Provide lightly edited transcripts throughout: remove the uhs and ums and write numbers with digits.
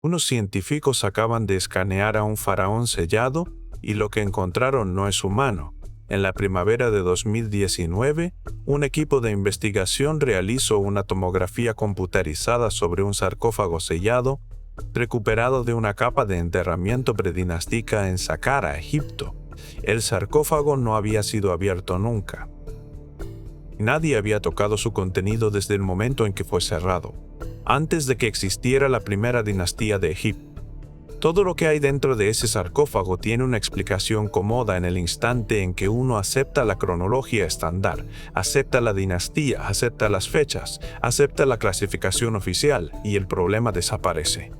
Unos científicos acaban de escanear a un faraón sellado y lo que encontraron no es humano. En la primavera de 2019, un equipo de investigación realizó una tomografía computarizada sobre un sarcófago sellado recuperado de una capa de enterramiento predinástica en Saqqara, Egipto. El sarcófago no había sido abierto nunca. Nadie había tocado su contenido desde el momento en que fue cerrado, antes de que existiera la primera dinastía de Egipto. Todo lo que hay dentro de ese sarcófago tiene una explicación cómoda en el instante en que uno acepta la cronología estándar, acepta la dinastía, acepta las fechas, acepta la clasificación oficial y el problema desaparece.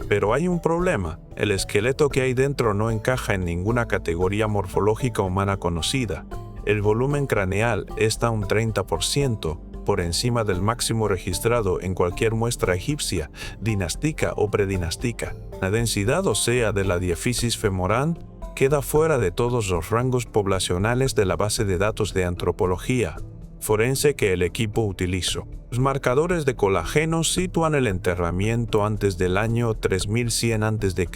Pero hay un problema. El esqueleto que hay dentro no encaja en ninguna categoría morfológica humana conocida. El volumen craneal está un 30% por encima del máximo registrado en cualquier muestra egipcia, dinástica o predinástica. La densidad ósea de la diáfisis femoral queda fuera de todos los rangos poblacionales de la base de datos de antropología forense que el equipo utilizó. Los marcadores de colágeno sitúan el enterramiento antes del año 3100 a.C.,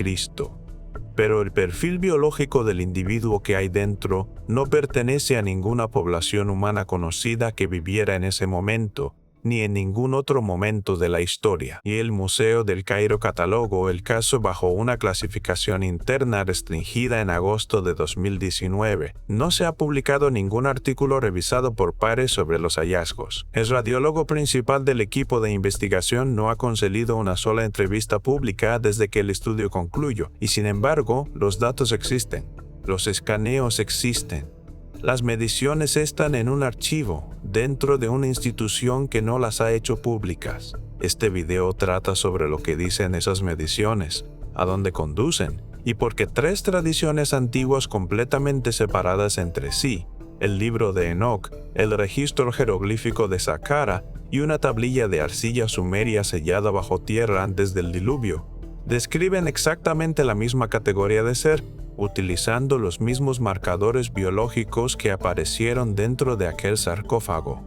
pero el perfil biológico del individuo que hay dentro no pertenece a ninguna población humana conocida que viviera en ese momento, ni en ningún otro momento de la historia. Y el Museo del Cairo catalogó el caso bajo una clasificación interna restringida en agosto de 2019. No se ha publicado ningún artículo revisado por pares sobre los hallazgos. El radiólogo principal del equipo de investigación no ha concedido una sola entrevista pública desde que el estudio concluyó, y sin embargo, los datos existen. Los escaneos existen. Las mediciones están en un archivo, dentro de una institución que no las ha hecho públicas. Este video trata sobre lo que dicen esas mediciones, a dónde conducen, y por qué tres tradiciones antiguas completamente separadas entre sí, el libro de Enoch, el registro jeroglífico de Saqqara y una tablilla de arcilla sumeria sellada bajo tierra antes del diluvio, describen exactamente la misma categoría de ser, utilizando los mismos marcadores biológicos que aparecieron dentro de aquel sarcófago.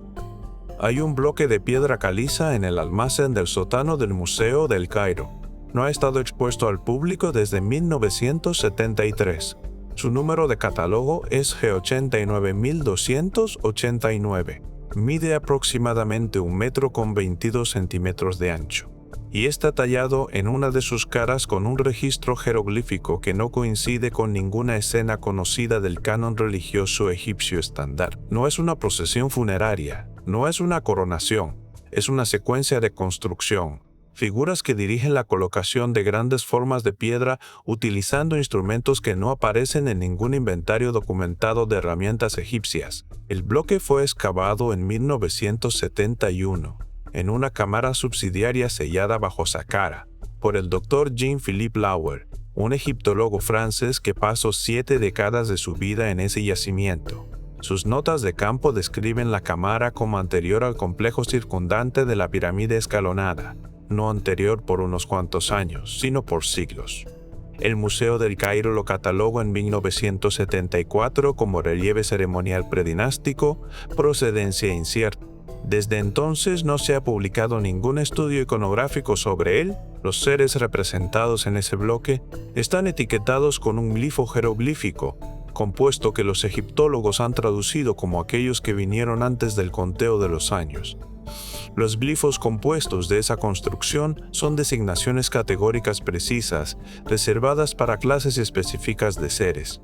Hay un bloque de piedra caliza en el almacén del sótano del Museo del Cairo. No ha estado expuesto al público desde 1973. Su número de catálogo es G89289. Mide aproximadamente 1,22 m de ancho. Y está tallado en una de sus caras con un registro jeroglífico que no coincide con ninguna escena conocida del canon religioso egipcio estándar. No es una procesión funeraria, no es una coronación, es una secuencia de construcción. Figuras que dirigen la colocación de grandes formas de piedra utilizando instrumentos que no aparecen en ningún inventario documentado de herramientas egipcias. El bloque fue excavado en 1971. En una cámara subsidiaria sellada bajo Saqqara, por el Dr. Jean-Philippe Lauer, un egiptólogo francés que pasó 7 décadas de su vida en ese yacimiento. Sus notas de campo describen la cámara como anterior al complejo circundante de la pirámide escalonada, no anterior por unos cuantos años, sino por siglos. El Museo del Cairo lo catalogó en 1974 como relieve ceremonial predinástico, procedencia incierta. Desde entonces no se ha publicado ningún estudio iconográfico sobre él. Los seres representados en ese bloque están etiquetados con un glifo jeroglífico, compuesto que los egiptólogos han traducido como aquellos que vinieron antes del conteo de los años. Los glifos compuestos de esa construcción son designaciones categóricas precisas, reservadas para clases específicas de seres.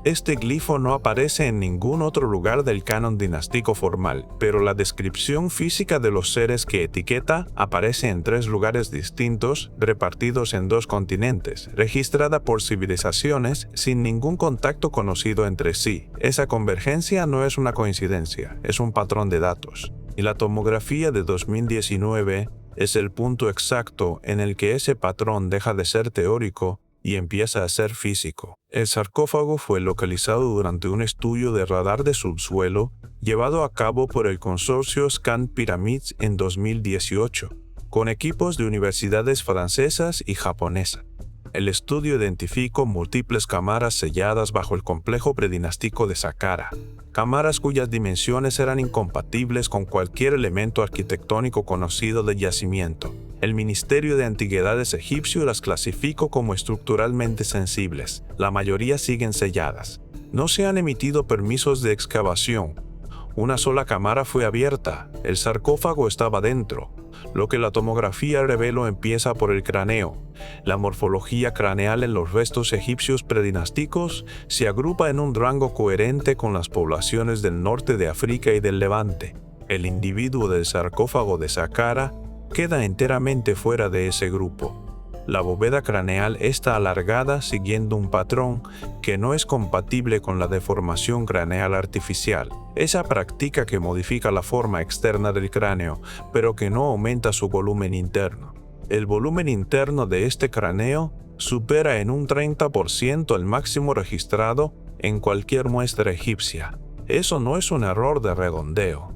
Este glifo no aparece en ningún otro lugar del canon dinástico formal, pero la descripción física de los seres que etiqueta aparece en 3 lugares distintos, repartidos en 2 continentes, registrada por civilizaciones sin ningún contacto conocido entre sí. Esa convergencia no es una coincidencia, es un patrón de datos. Y la tomografía de 2019 es el punto exacto en el que ese patrón deja de ser teórico y empieza a ser físico. El sarcófago fue localizado durante un estudio de radar de subsuelo llevado a cabo por el consorcio Scan Pyramids en 2018, con equipos de universidades francesas y japonesas. el estudio identificó múltiples cámaras selladas bajo el complejo predinástico de Saqqara, cámaras cuyas dimensiones eran incompatibles con cualquier elemento arquitectónico conocido del yacimiento. El Ministerio de Antigüedades egipcio las clasificó como estructuralmente sensibles. La mayoría siguen selladas. No se han emitido permisos de excavación. Una sola cámara fue abierta. El sarcófago estaba dentro. Lo que la tomografía reveló empieza por el cráneo. La morfología craneal en los restos egipcios predinásticos se agrupa en un rango coherente con las poblaciones del norte de África y del Levante. El individuo del sarcófago de Saqqara queda enteramente fuera de ese grupo. La bóveda craneal está alargada siguiendo un patrón que no es compatible con la deformación craneal artificial, esa práctica que modifica la forma externa del cráneo, pero que no aumenta su volumen interno. El volumen interno de este cráneo supera en un 30% el máximo registrado en cualquier muestra egipcia. Eso no es un error de redondeo.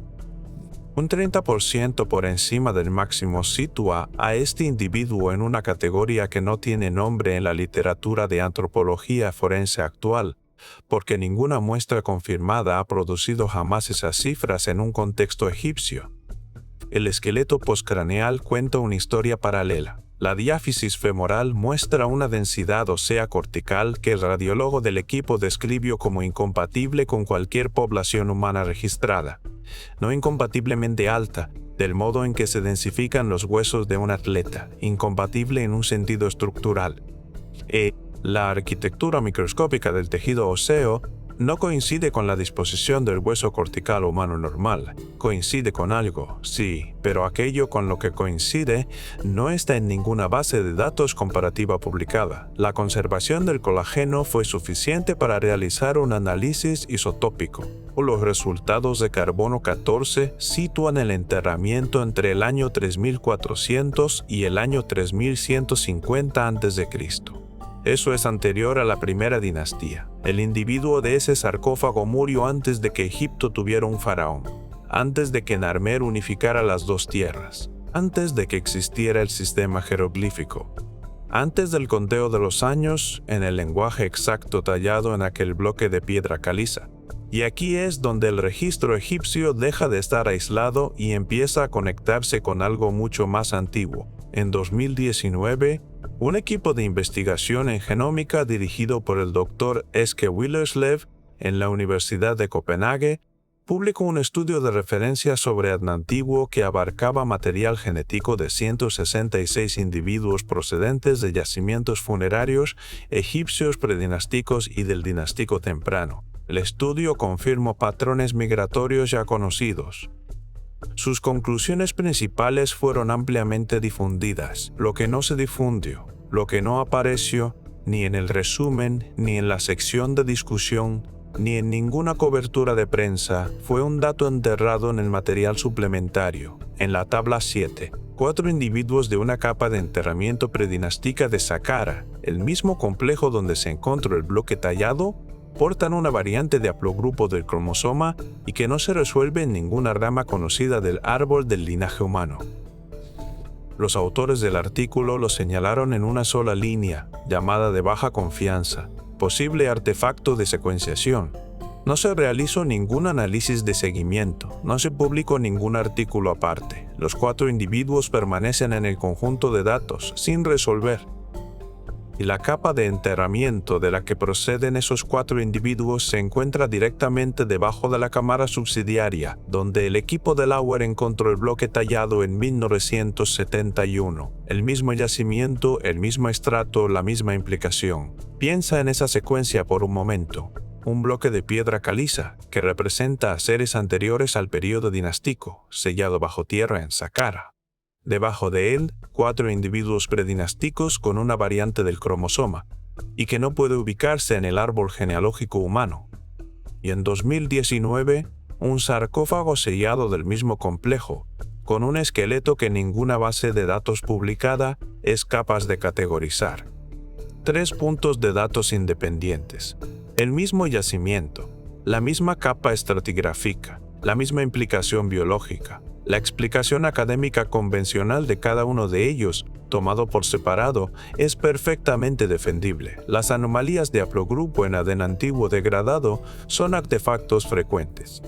Un 30% por encima del máximo sitúa a este individuo en una categoría que no tiene nombre en la literatura de antropología forense actual, porque ninguna muestra confirmada ha producido jamás esas cifras en un contexto egipcio. El esqueleto postcraneal cuenta una historia paralela. La diáfisis femoral muestra una densidad ósea cortical que el radiólogo del equipo describió como incompatible con cualquier población humana registrada, no incompatiblemente alta, del modo en que se densifican los huesos de un atleta, incompatible en un sentido estructural. La arquitectura microscópica del tejido óseo no coincide con la disposición del hueso cortical humano normal. Coincide con algo, sí, pero aquello con lo que coincide no está en ninguna base de datos comparativa publicada. La conservación del colágeno fue suficiente para realizar un análisis isotópico. Los resultados de carbono 14 sitúan el enterramiento entre el año 3400 y el año 3150 a.C. Eso es anterior a la primera dinastía. El individuo de ese sarcófago murió antes de que Egipto tuviera un faraón, antes de que Narmer unificara las dos tierras, antes de que existiera el sistema jeroglífico, antes del conteo de los años en el lenguaje exacto tallado en aquel bloque de piedra caliza. Y aquí es donde el registro egipcio deja de estar aislado y empieza a conectarse con algo mucho más antiguo. En 2019, un equipo de investigación en genómica dirigido por el Dr. Eske Willerslev en la Universidad de Copenhague publicó un estudio de referencia sobre Adnantiguo que abarcaba material genético de 166 individuos procedentes de yacimientos funerarios egipcios predinásticos y del dinástico temprano. El estudio confirmó patrones migratorios ya conocidos. Sus conclusiones principales fueron ampliamente difundidas. Lo que no se difundió, lo que no apareció ni en el resumen, ni en la sección de discusión, ni en ninguna cobertura de prensa, fue un dato enterrado en el material suplementario. En la tabla 7, 4 individuos de una capa de enterramiento predinástica de Saqqara, el mismo complejo donde se encontró el bloque tallado, portan una variante de haplogrupo del cromosoma y que no se resuelve en ninguna rama conocida del árbol del linaje humano. Los autores del artículo lo señalaron en una sola línea, llamada de baja confianza, posible artefacto de secuenciación. No se realizó ningún análisis de seguimiento, no se publicó ningún artículo aparte. Los 4 individuos permanecen en el conjunto de datos, sin resolver. Y la capa de enterramiento de la que proceden esos 4 individuos se encuentra directamente debajo de la cámara subsidiaria, donde el equipo de Lauer encontró el bloque tallado en 1971. El mismo yacimiento, el mismo estrato, la misma implicación. Piensa en esa secuencia por un momento. Un bloque de piedra caliza, que representa a seres anteriores al período dinástico, sellado bajo tierra en Saqqara. Debajo de él, 4 individuos predinásticos con una variante del cromosoma, y que no puede ubicarse en el árbol genealógico humano. Y en 2019, un sarcófago sellado del mismo complejo, con un esqueleto que ninguna base de datos publicada es capaz de categorizar. 3 puntos de datos independientes. El mismo yacimiento, la misma capa estratigráfica, la misma implicación biológica, La explicación académica convencional de cada uno de ellos, tomado por separado, es perfectamente defendible. Las anomalías de haplogrupo en ADN antiguo degradado son artefactos frecuentes.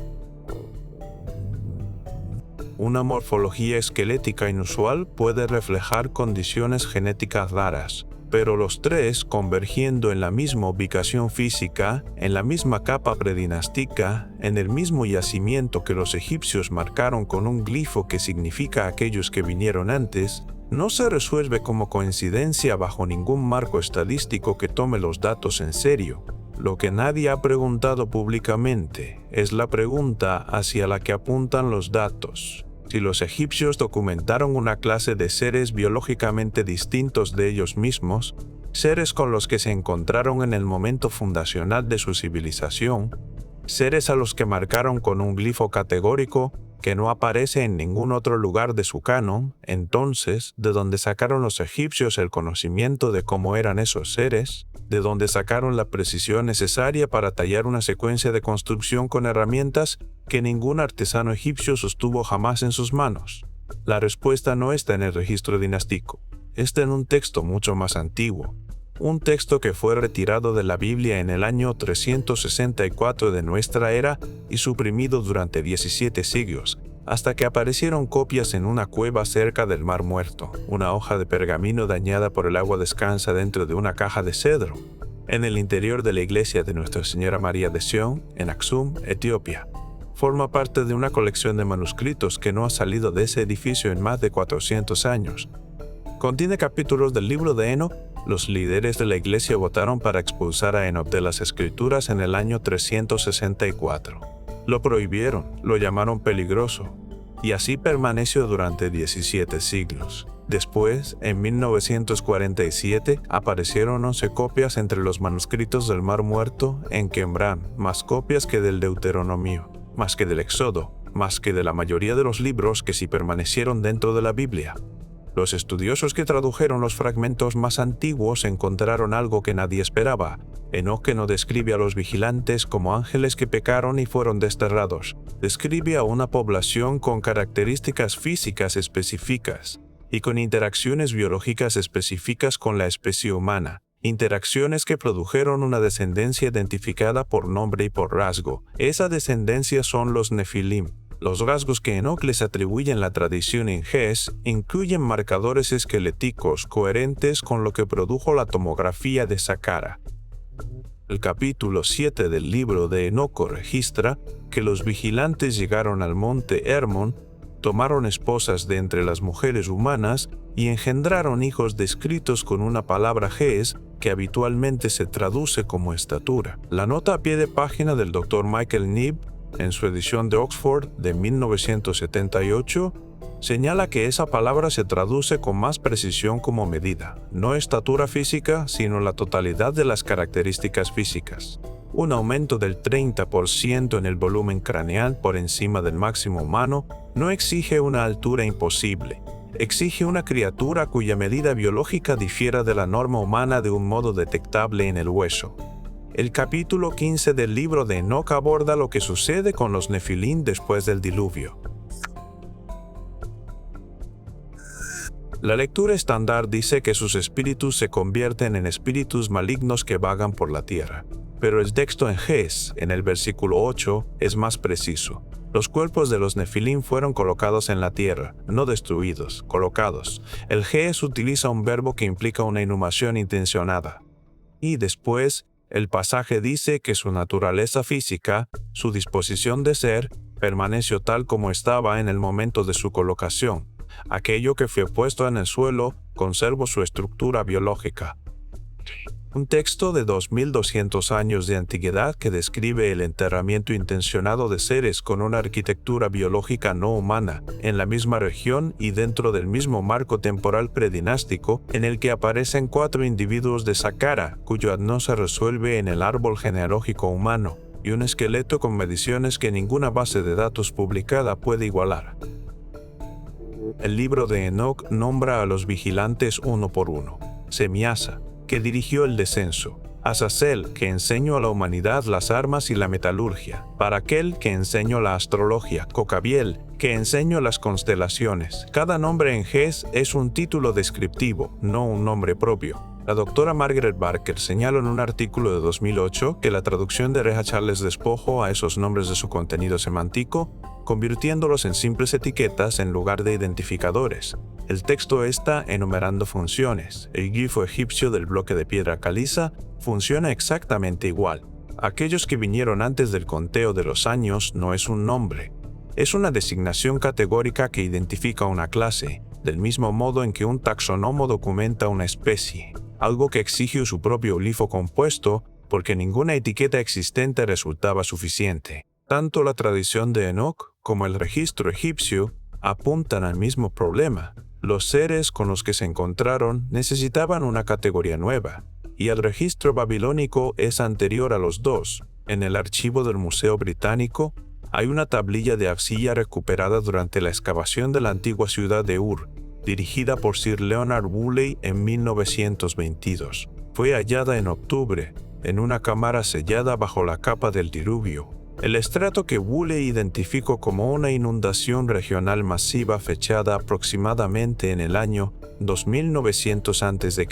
Una morfología esquelética inusual puede reflejar condiciones genéticas raras, pero los tres, convergiendo en la misma ubicación física, en la misma capa predinástica, en el mismo yacimiento que los egipcios marcaron con un glifo que significa aquellos que vinieron antes, no se resuelve como coincidencia bajo ningún marco estadístico que tome los datos en serio. Lo que nadie ha preguntado públicamente es la pregunta hacia la que apuntan los datos. Si los egipcios documentaron una clase de seres biológicamente distintos de ellos mismos, seres con los que se encontraron en el momento fundacional de su civilización, seres a los que marcaron con un glifo categórico que no aparece en ningún otro lugar de su canon, entonces, ¿de dónde sacaron los egipcios el conocimiento de cómo eran esos seres? ¿De dónde sacaron la precisión necesaria para tallar una secuencia de construcción con herramientas que ningún artesano egipcio sostuvo jamás en sus manos? La respuesta no está en el registro dinástico, está en un texto mucho más antiguo, un texto que fue retirado de la Biblia en el año 364 de nuestra era y suprimido durante 17 siglos, hasta que aparecieron copias en una cueva cerca del Mar Muerto. Una hoja de pergamino dañada por el agua descansa dentro de una caja de cedro, en el interior de la iglesia de Nuestra Señora María de Sion, en Aksum, Etiopía. Forma parte de una colección de manuscritos que no ha salido de ese edificio en más de 400 años. Contiene capítulos del libro de Enoc. Los líderes de la iglesia votaron para expulsar a Enoc de las escrituras en el año 364. Lo prohibieron, lo llamaron peligroso, y así permaneció durante 17 siglos. Después, en 1947, aparecieron 11 copias entre los manuscritos del Mar Muerto en Qumran, más copias que del Deuteronomio, más que del Éxodo, más que de la mayoría de los libros que sí permanecieron dentro de la Biblia. Los estudiosos que tradujeron los fragmentos más antiguos encontraron algo que nadie esperaba. Enoc no describe a los vigilantes como ángeles que pecaron y fueron desterrados. Describe a una población con características físicas específicas y con interacciones biológicas específicas con la especie humana. Interacciones que produjeron una descendencia identificada por nombre y por rasgo. Esa descendencia son los Nefilim. Los rasgos que Enoc les atribuye en la tradición en Ges incluyen marcadores esqueléticos coherentes con lo que produjo la tomografía de Saqqara. El capítulo 7 del libro de Enoc registra que los vigilantes llegaron al monte Hermón, tomaron esposas de entre las mujeres humanas y engendraron hijos descritos con una palabra Ges que habitualmente se traduce como estatura. La nota a pie de página del Dr. Michael Knibb en su edición de Oxford de 1978, señala que esa palabra se traduce con más precisión como medida, no estatura física, sino la totalidad de las características físicas. Un aumento del 30% en el volumen craneal por encima del máximo humano no exige una altura imposible, exige una criatura cuya medida biológica difiera de la norma humana de un modo detectable en el hueso. El capítulo 15 del libro de Enoc aborda lo que sucede con los Nefilim después del diluvio. La lectura estándar dice que sus espíritus se convierten en espíritus malignos que vagan por la tierra, pero el texto en Ges, en el versículo 8, es más preciso. Los cuerpos de los Nefilim fueron colocados en la tierra, no destruidos, colocados. El Ges utiliza un verbo que implica una inhumación intencionada. Y después, el pasaje dice que su naturaleza física, su disposición de ser, permaneció tal como estaba en el momento de su colocación. Aquello que fue puesto en el suelo conservó su estructura biológica. Un texto de 2200 años de antigüedad que describe el enterramiento intencionado de seres con una arquitectura biológica no humana en la misma región y dentro del mismo marco temporal predinástico en el que aparecen 4 individuos de Saqqara cuyo ADN se resuelve en el árbol genealógico humano y un esqueleto con mediciones que ninguna base de datos publicada puede igualar. El libro de Enoc nombra a los vigilantes uno por uno. Semiasa, que dirigió el descenso, Azazel, que enseñó a la humanidad las armas y la metalurgia. Baraquel, que enseñó la astrología. Cocabiel, que enseñó las constelaciones. Cada nombre en GES es un título descriptivo, no un nombre propio. La doctora Margaret Barker señaló en un artículo de 2008 que la traducción de Reja Charles despojó a esos nombres de su contenido semántico, convirtiéndolos en simples etiquetas en lugar de identificadores. El texto está enumerando funciones. El glifo egipcio del bloque de piedra caliza funciona exactamente igual. Aquellos que vinieron antes del conteo de los años no es un nombre. Es una designación categórica que identifica una clase, del mismo modo en que un taxonomo documenta una especie, algo que exige su propio glifo compuesto porque ninguna etiqueta existente resultaba suficiente. Tanto la tradición de Enoch como el registro egipcio apuntan al mismo problema. Los seres con los que se encontraron necesitaban una categoría nueva, y el registro babilónico es anterior a los dos. En el archivo del Museo Británico hay una tablilla de arcilla recuperada durante la excavación de la antigua ciudad de Ur, dirigida por Sir Leonard Woolley en 1922. Fue hallada en octubre, en una cámara sellada bajo la capa del diluvio. El estrato que Woolley identificó como una inundación regional masiva fechada aproximadamente en el año 2900 a.C.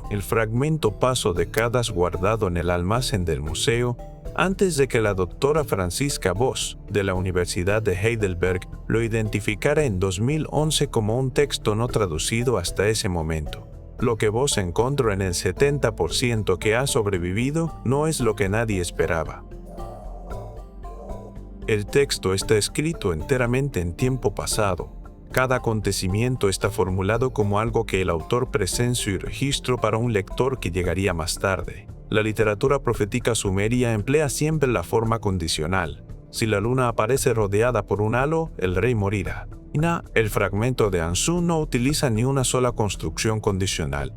El fragmento paso décadas guardado en el almacén del museo antes de que la doctora Franziska Voss, de la Universidad de Heidelberg, lo identificara en 2011 como un texto no traducido hasta ese momento. Lo que Voss encontró en el 70% que ha sobrevivido no es lo que nadie esperaba. El texto está escrito enteramente en tiempo pasado. Cada acontecimiento está formulado como algo que el autor presenció y registró para un lector que llegaría más tarde. La literatura profética sumeria emplea siempre la forma condicional. Si la luna aparece rodeada por un halo, el rey morirá. El fragmento de Ansu no utiliza ni una sola construcción condicional.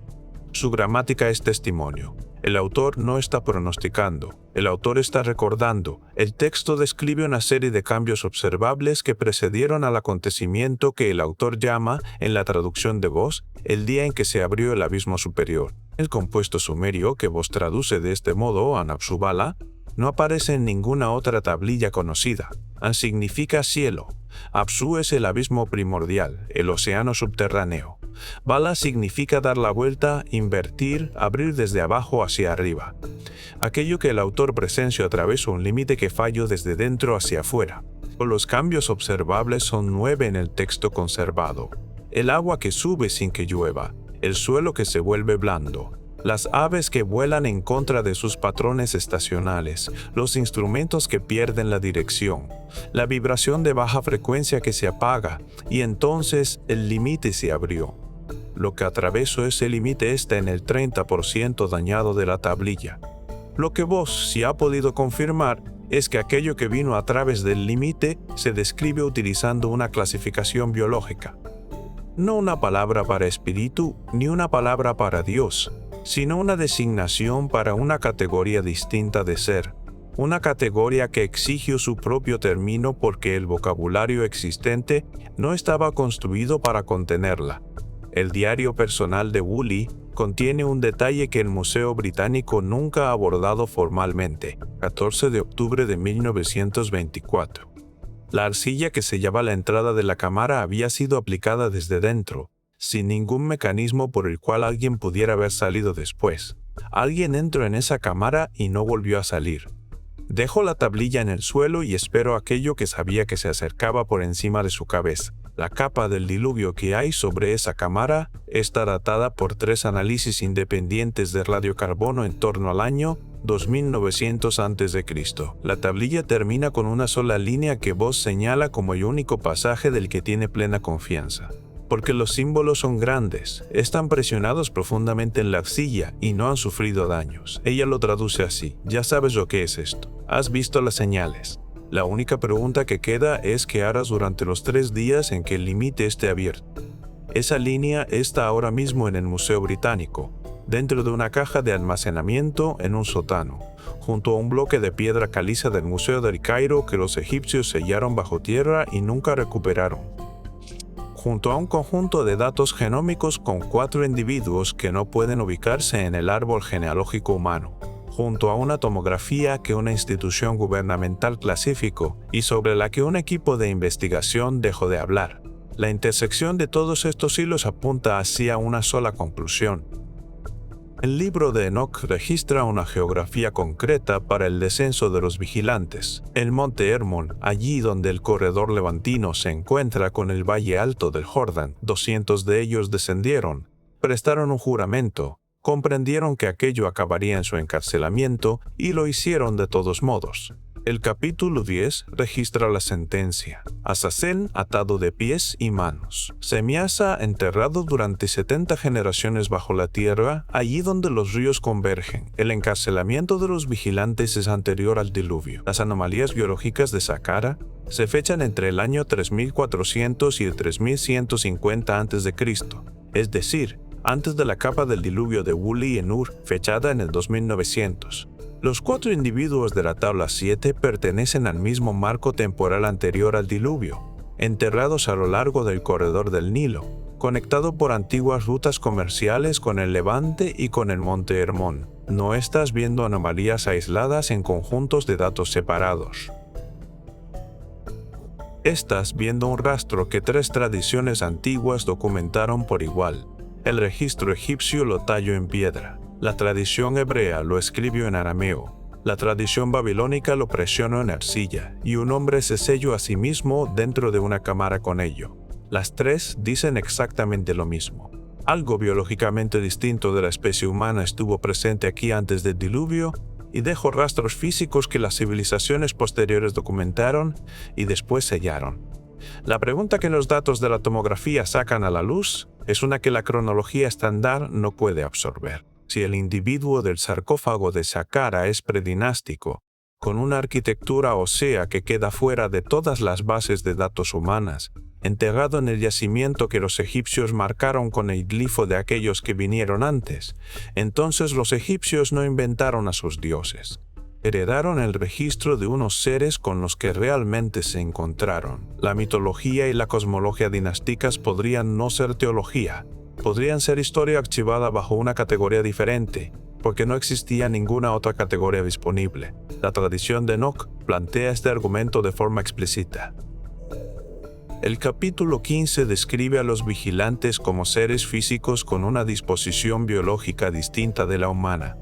Su gramática es testimonio. El autor no está pronosticando, el autor está recordando. El texto describe una serie de cambios observables que precedieron al acontecimiento que el autor llama, en la traducción de Voss, el día en que se abrió el abismo superior. El compuesto sumerio, que Voss traduce de este modo, Anapsu-Bala, no aparece en ninguna otra tablilla conocida. An significa cielo. Apsu es el abismo primordial, el océano subterráneo. Bala significa dar la vuelta, invertir, abrir desde abajo hacia arriba. Aquello que el autor presenció atravesó un límite que falló desde dentro hacia afuera. Los cambios observables son 9 en el texto conservado. El agua que sube sin que llueva, el suelo que se vuelve blando, las aves que vuelan en contra de sus patrones estacionales, los instrumentos que pierden la dirección, la vibración de baja frecuencia que se apaga, y entonces el límite se abrió. Lo que atravesó ese límite está en el 30% dañado de la tablilla. Lo que Voss sí ha podido confirmar es que aquello que vino a través del límite se describe utilizando una clasificación biológica. No una palabra para espíritu ni una palabra para Dios, sino una designación para una categoría distinta de ser, una categoría que exigió su propio término porque el vocabulario existente no estaba construido para contenerla. El diario personal de Woolley contiene un detalle que el Museo Británico nunca ha abordado formalmente, 14 de octubre de 1924. La arcilla que sellaba la entrada de la cámara había sido aplicada desde dentro, sin ningún mecanismo por el cual alguien pudiera haber salido después. Alguien entró en esa cámara y no volvió a salir. Dejó la tablilla en el suelo y esperó aquello que sabía que se acercaba por encima de su cabeza. La capa del diluvio que hay sobre esa cámara está datada por 3 análisis independientes de radiocarbono en torno al año 2900 a.C. La tablilla termina con una sola línea que Voss señala como el único pasaje del que tiene plena confianza. Porque los símbolos son grandes, están presionados profundamente en la arcilla y no han sufrido daños. Ella lo traduce así: ya sabes lo que es esto, has visto las señales. La única pregunta que queda es qué harás durante los 3 días en que el límite esté abierto. Esa línea está ahora mismo en el Museo Británico, dentro de una caja de almacenamiento en un sótano, junto a un bloque de piedra caliza del Museo del Cairo que los egipcios sellaron bajo tierra y nunca recuperaron, junto a un conjunto de datos genómicos con 4 individuos que no pueden ubicarse en el árbol genealógico humano. junto a una tomografía que una institución gubernamental clasificó y sobre la que un equipo de investigación dejó de hablar. La intersección de todos estos hilos apunta hacia una sola conclusión. El libro de Enoch registra una geografía concreta para el descenso de los vigilantes. El monte Hermón, allí donde el corredor levantino se encuentra con el valle alto del Jordán, 200 de ellos descendieron, prestaron un juramento, comprendieron que aquello acabaría en su encarcelamiento y lo hicieron de todos modos. El capítulo 10 registra la sentencia. Azazel atado de pies y manos. Semiasa enterrado durante 70 generaciones bajo la tierra, allí donde los ríos convergen. El encarcelamiento de los vigilantes es anterior al diluvio. Las anomalías biológicas de Saqqara se fechan entre el año 3400 y el 3150 a.C., es decir, antes de la capa del diluvio de Wuli en Ur, fechada en el 2900. Los 4 individuos de la tabla 7 pertenecen al mismo marco temporal anterior al diluvio, enterrados a lo largo del corredor del Nilo, conectado por antiguas rutas comerciales con el Levante y con el monte Hermón. No estás viendo anomalías aisladas en conjuntos de datos separados. Estás viendo un rastro que 3 tradiciones antiguas documentaron por igual. El registro egipcio lo talló en piedra. La tradición hebrea lo escribió en arameo, la tradición babilónica lo presionó en arcilla, y un hombre se selló a sí mismo dentro de una cámara con ello. Las 3 dicen exactamente lo mismo. Algo biológicamente distinto de la especie humana estuvo presente aquí antes del diluvio y dejó rastros físicos que las civilizaciones posteriores documentaron y después sellaron. La pregunta que los datos de la tomografía sacan a la luz es una que la cronología estándar no puede absorber. Si el individuo del sarcófago de Saqqara es predinástico, con una arquitectura ósea que queda fuera de todas las bases de datos humanas, enterrado en el yacimiento que los egipcios marcaron con el glifo de aquellos que vinieron antes, entonces los egipcios no inventaron a sus dioses. Heredaron el registro de unos seres con los que realmente se encontraron. La mitología y la cosmología dinásticas podrían no ser teología, podrían ser historia archivada bajo una categoría diferente, porque no existía ninguna otra categoría disponible. La tradición de Enoch plantea este argumento de forma explícita. El capítulo 15 describe a los vigilantes como seres físicos con una disposición biológica distinta de la humana.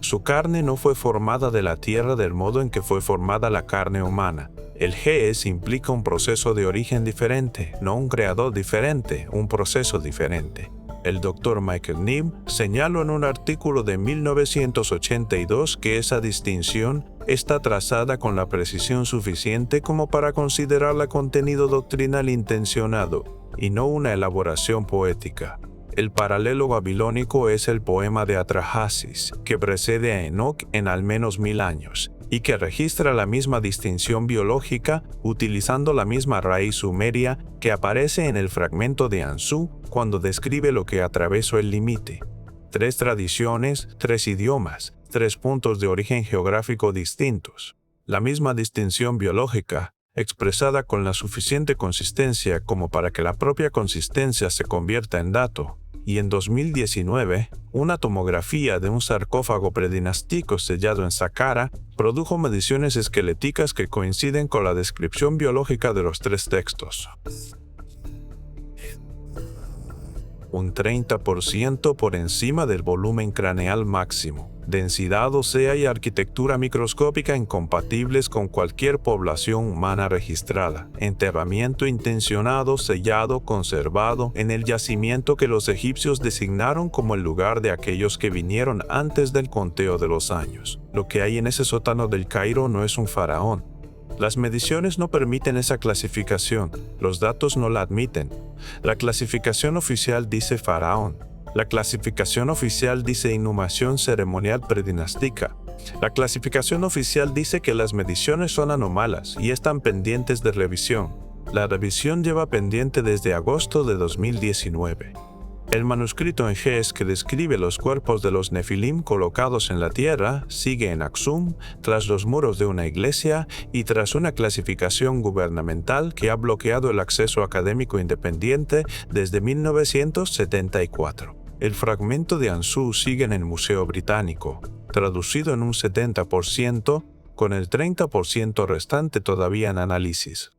Su carne no fue formada de la tierra del modo en que fue formada la carne humana. El gees implica un proceso de origen diferente, no un creador diferente, un proceso diferente. El Dr. Michael Neame señaló en un artículo de 1982 que esa distinción está trazada con la precisión suficiente como para considerarla contenido doctrinal intencionado y no una elaboración poética. El paralelo babilónico es el poema de Atrahasis, que precede a Enoch en al menos 1000 años, y que registra la misma distinción biológica utilizando la misma raíz sumeria que aparece en el fragmento de Ansu cuando describe lo que atravesó el límite. 3 tradiciones, 3 idiomas, 3 puntos de origen geográfico distintos. La misma distinción biológica, expresada con la suficiente consistencia como para que la propia consistencia se convierta en dato. Y en 2019, una tomografía de un sarcófago predinástico sellado en Saqqara produjo mediciones esqueléticas que coinciden con la descripción biológica de los 3 textos. Un 30% por encima del volumen craneal máximo. Densidad ósea y arquitectura microscópica incompatibles con cualquier población humana registrada. Enterramiento intencionado, sellado, conservado en el yacimiento que los egipcios designaron como el lugar de aquellos que vinieron antes del conteo de los años. Lo que hay en ese sótano del Cairo no es un faraón. Las mediciones no permiten esa clasificación, los datos no la admiten. La clasificación oficial dice faraón. La clasificación oficial dice inhumación ceremonial predinástica. La clasificación oficial dice que las mediciones son anómalas y están pendientes de revisión. La revisión lleva pendiente desde agosto de 2019. El manuscrito en ge'ez que describe los cuerpos de los nefilim colocados en la tierra sigue en Aksum, tras los muros de una iglesia y tras una clasificación gubernamental que ha bloqueado el acceso académico independiente desde 1974. El fragmento de Ansu sigue en el Museo Británico. traducido en un 70%, con el 30% restante todavía en análisis.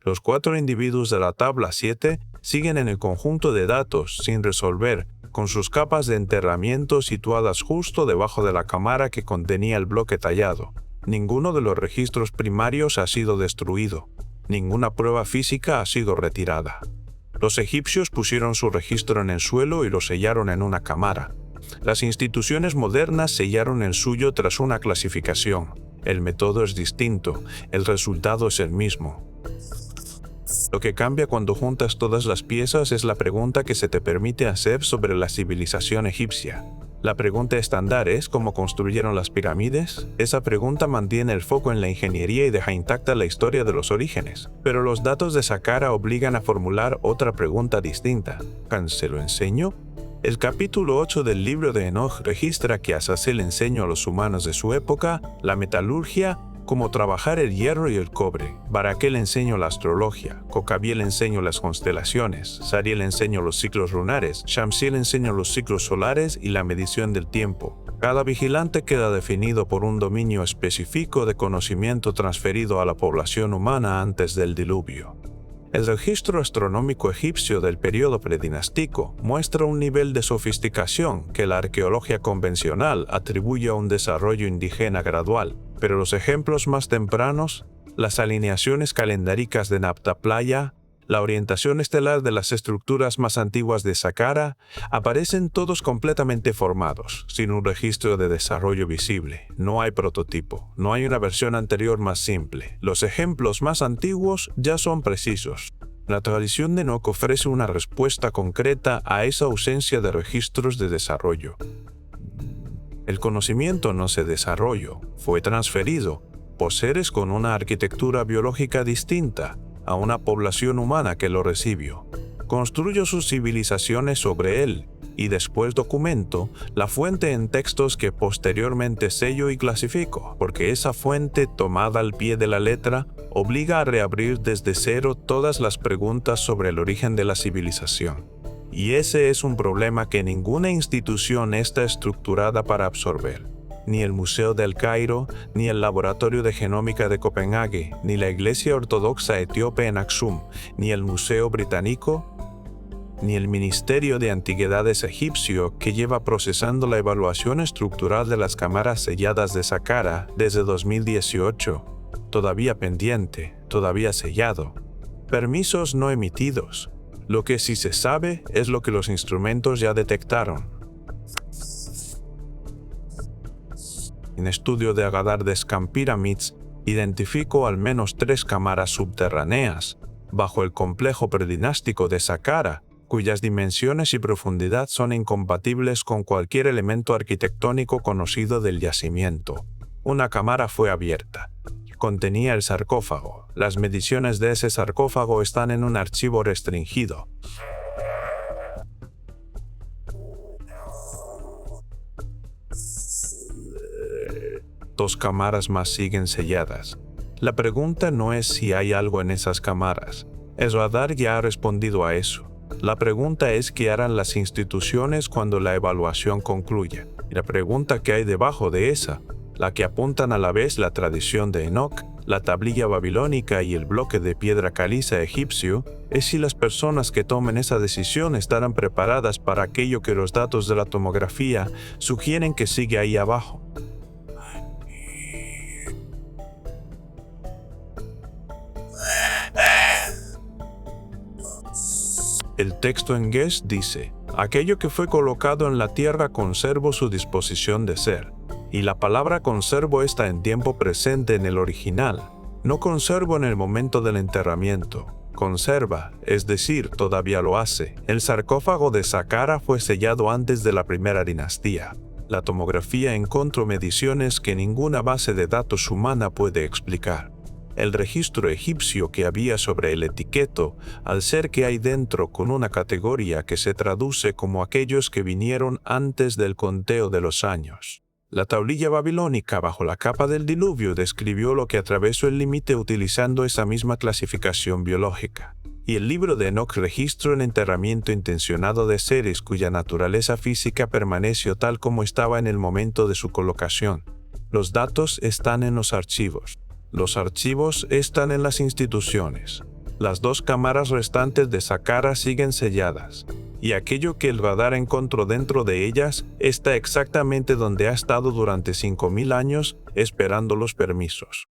Los 4 individuos de la tabla 7 siguen en el conjunto de datos sin resolver, con sus capas de enterramiento situadas justo debajo de la cámara que contenía el bloque tallado. Ninguno de los registros primarios ha sido destruido. Ninguna prueba física ha sido retirada. Los egipcios pusieron su registro en el suelo y lo sellaron en una cámara. Las instituciones modernas sellaron el suyo tras una clasificación. El método es distinto, el resultado es el mismo. Lo que cambia cuando juntas todas las piezas es la pregunta que se te permite hacer sobre la civilización egipcia. La pregunta estándar es ¿cómo construyeron las pirámides? Esa pregunta mantiene el foco en la ingeniería y deja intacta la historia de los orígenes. Pero los datos de Saqqara obligan a formular otra pregunta distinta. ¿Se lo enseño? El capítulo 8 del libro de Enoch registra que Azazel enseñó a los humanos de su época la metalurgia, cómo trabajar el hierro y el cobre. Barakel enseñó la astrología, Kokabiel enseñó las constelaciones, Sariel enseñó los ciclos lunares, Shamsiel enseñó los ciclos solares y la medición del tiempo. Cada vigilante queda definido por un dominio específico de conocimiento transferido a la población humana antes del diluvio. El registro astronómico egipcio del periodo predinástico muestra un nivel de sofisticación que la arqueología convencional atribuye a un desarrollo indígena gradual, pero los ejemplos más tempranos, las alineaciones calendáricas de Napta Playa, la orientación estelar de las estructuras más antiguas de Saqqara, aparecen todos completamente formados, sin un registro de desarrollo visible. No hay prototipo, no hay una versión anterior más simple. Los ejemplos más antiguos ya son precisos. La tradición de Enoch ofrece una respuesta concreta a esa ausencia de registros de desarrollo. El conocimiento no se desarrolló, fue transferido por seres con una arquitectura biológica distinta a una población humana que lo recibió. Construyó sus civilizaciones sobre él y después documento la fuente en textos que posteriormente sello y clasifico, porque esa fuente tomada al pie de la letra obliga a reabrir desde cero todas las preguntas sobre el origen de la civilización. Y ese es un problema que ninguna institución está estructurada para absorber. Ni el Museo del Cairo, ni el Laboratorio de Genómica de Copenhague, ni la Iglesia Ortodoxa Etíope en Aksum, ni el Museo Británico, ni el Ministerio de Antigüedades egipcio que lleva procesando la evaluación estructural de las cámaras selladas de Saqqara desde 2018, todavía pendiente, todavía sellado. Permisos no emitidos. Lo que sí se sabe es lo que los instrumentos ya detectaron. En estudio de Agadar de Scam Pyramids, identificó al menos 3 cámaras subterráneas bajo el complejo predinástico de Saqqara, cuyas dimensiones y profundidad son incompatibles con cualquier elemento arquitectónico conocido del yacimiento. Una cámara fue abierta. Contenía el sarcófago. Las mediciones de ese sarcófago están en un archivo restringido. Dos cámaras más siguen selladas. La pregunta no es si hay algo en esas cámaras. Esradar ya ha respondido a eso. La pregunta es qué harán las instituciones cuando la evaluación concluya. Y la pregunta que hay debajo de esa, la que apuntan a la vez la tradición de Enoch, la tablilla babilónica y el bloque de piedra caliza egipcio, es si las personas que tomen esa decisión estarán preparadas para aquello que los datos de la tomografía sugieren que sigue ahí abajo. El texto en Ge'ez dice, aquello que fue colocado en la tierra conservó su disposición de ser. Y la palabra conservo está en tiempo presente en el original. No conservo en el momento del enterramiento. Conserva, es decir, todavía lo hace. El sarcófago de Saqqara fue sellado antes de la primera dinastía. La tomografía encontró mediciones que ninguna base de datos humana puede explicar. El registro egipcio que había sobre el etiqueto, al ser que hay dentro con una categoría que se traduce como aquellos que vinieron antes del conteo de los años. La tablilla babilónica bajo la capa del diluvio describió lo que atravesó el límite utilizando esa misma clasificación biológica. y el libro de Enoch registra el enterramiento intencionado de seres cuya naturaleza física permaneció tal como estaba en el momento de su colocación. Los datos están en los archivos. Los archivos están en las instituciones. Las 2 cámaras restantes de Saqqara siguen selladas, y aquello que el radar encontró dentro de ellas está exactamente donde ha estado durante 5000 años esperando los permisos.